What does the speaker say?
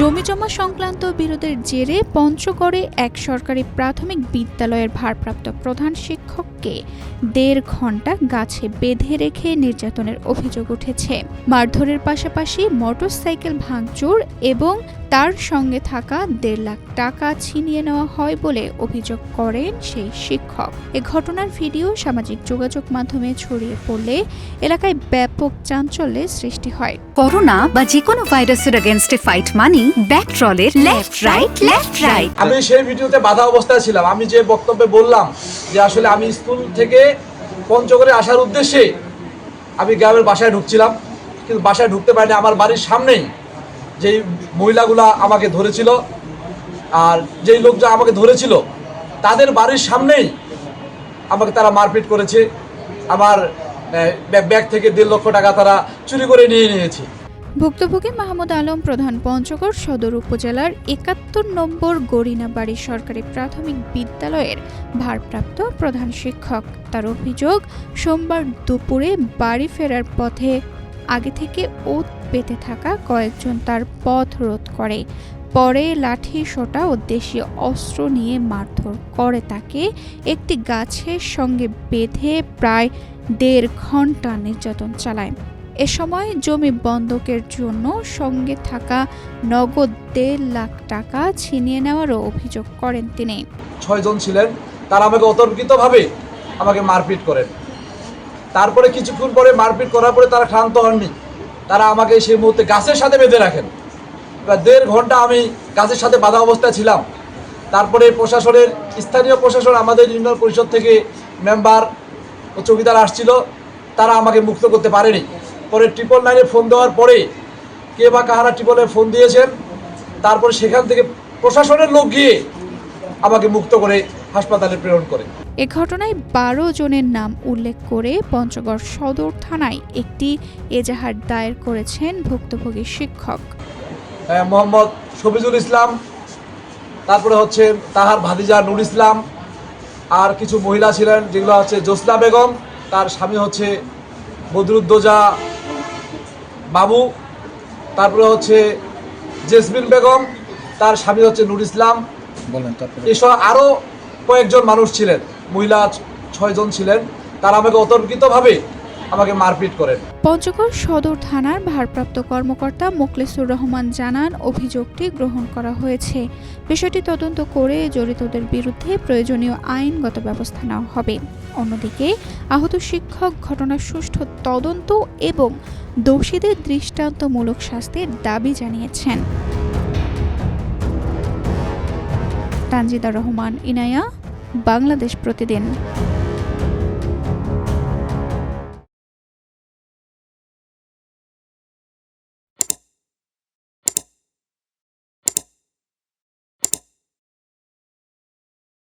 জমিজমা সংক্রান্ত বিরোধের জেরে পঞ্চগড়ে এক সরকারি প্রাথমিক বিদ্যালয়ের ভারপ্রাপ্ত প্রধান শিক্ষককে ১.৫ ঘণ্টা গাছে বেঁধে রেখে নির্যাতনের অভিযোগ উঠেছে। মারধরের পাশাপাশি মোটরসাইকেল ভাঙচুর এবং তার সঙ্গে থাকা ১.৫ লাখ টাকা ছিনিয়ে নেওয়া হয় বলে অভিযোগ করেন সেই শিক্ষক। এ ঘটনার ভিডিও সামাজিক যোগাযোগ মাধ্যমে ছড়িয়ে পড়লে এলাকায় ব্যাপক চাঞ্চল্যের সৃষ্টি হয়। করোনা বা যে কোনো ভাইরাসের এগেইনস্টে ফাইট মানি ব্যাকট্রলের লেফট রাইট। আমি সেই ভিডিওতে বাধা অবস্থায় ছিলাম। আমি যে বক্তব্যে বললাম যে আসলে আমি স্কুল থেকে পঞ্চগড়ে আসার উদ্দেশ্যে আমি গ্রামের বাসায় ঢুকছিলাম, কিন্তু বাসায় ঢুকতে পারিনি। আমার বাড়ির সামনেই যেই মহিলাগুলা আমাকে ধরেছিল আর যেই লোকজন আমাকে ধরেছিল তাদের বাড়ির সামনেই আমাকে তারা মারপিট করেছে। আমার ব্যাগ থেকে ১.৫ লক্ষ টাকা তারা চুরি করে নিয়ে নিয়েছে। ভুক্তভোগী মাহমুদ আলম প্রধান পঞ্চগড় সদর উপজেলার ৭১ নম্বর গরিনাবাড়ি সরকারি প্রাথমিক বিদ্যালয়ের ভারপ্রাপ্ত প্রধান শিক্ষক। তার অভিযোগ, সোমবার দুপুরে বাড়ি ফেরার পথে আগে থেকে ওত পেতে থাকা কয়েকজন তার পথ রোধ করে। পরে লাঠি সোঁটা ও দেশীয় অস্ত্র নিয়ে মারধর করে তাকে একটি গাছের সঙ্গে বেঁধে প্রায় ১.৫ ঘণ্টা নির্যাতন চালায়। এ সময় জমি বন্ধকের জন্য সঙ্গে থাকা নগদ ১.৫ লাখ টাকা ছিনিয়ে নেওয়ারও অভিযোগ করেন তিনি। ৬ জন ছিলেন, তারা আমাকে অতর্কিতভাবে আমাকে মারপিট করেন। তারপরে কিছুক্ষণ পরে মারপিট করার পরে তারা ক্লান্ত হননি, তারা আমাকে সেই মুহূর্তে গাছের সাথে বেঁধে রাখেন। প্রায় ১.৫ ঘণ্টা আমি গাছের সাথে বাধা অবস্থায় ছিলাম। তারপরে প্রশাসনের স্থানীয় প্রশাসন, আমাদের ইউনিয়ন পরিষদ থেকে মেম্বার ও চৌকিদার আসছিল, তারা আমাকে মুক্ত করতে পারেনি। পরে 999-এ ফোন দেওয়ার পরে কে বা কাহারা 999-এ ফোন দিয়েছেন, তারপরে সেখান থেকে প্রশাসনের লোক গিয়ে আমাকে মুক্ত করে হাসপাতালে প্রেরণ করে। এ ঘটনায় ১২ জনের নাম উল্লেখ করে পঞ্চগড় সদর থানায় একটি এজাহার দায়ের করেছেন ভুক্তভোগী শিক্ষক মোহাম্মদ শফিজুল ইসলাম, তারপরে হচ্ছে তাহার ভাতিজা নুর ইসলাম, আর কিছু মহিলা ছিলেন যেগুলো হচ্ছে জোসনা বেগম, তার স্বামী হচ্ছে বদরুদ্দোজা বাবু, তারপরে হচ্ছে জেসমিন বেগম, তার স্বামী হচ্ছে নুর ইসলাম। এসব আরও কয়েকজন মানুষ ছিলেন, মহিলা ৬ জন ছিলেন। তারা আমাকে অতর্কিতভাবে আমাকে মারপিট করেন। পঞ্চগড় সদর থানার ভারপ্রাপ্ত কর্মকর্তা মোখলেসুর রহমান জানান, অভিযোগটি গ্রহণ করা হয়েছে। বিষয়টি তদন্ত করে জড়িতদের বিরুদ্ধে প্রয়োজনীয় আইনগত ব্যবস্থা নেওয়া হবে। অন্যদিকে আহত শিক্ষক ঘটনার সুষ্ঠু তদন্ত এবং দোষীদের দৃষ্টান্তমূলক শাস্তির দাবি জানিয়েছেন। তানজিদা রহমান, ইনায়া, বাংলাদেশ প্রতিদিন।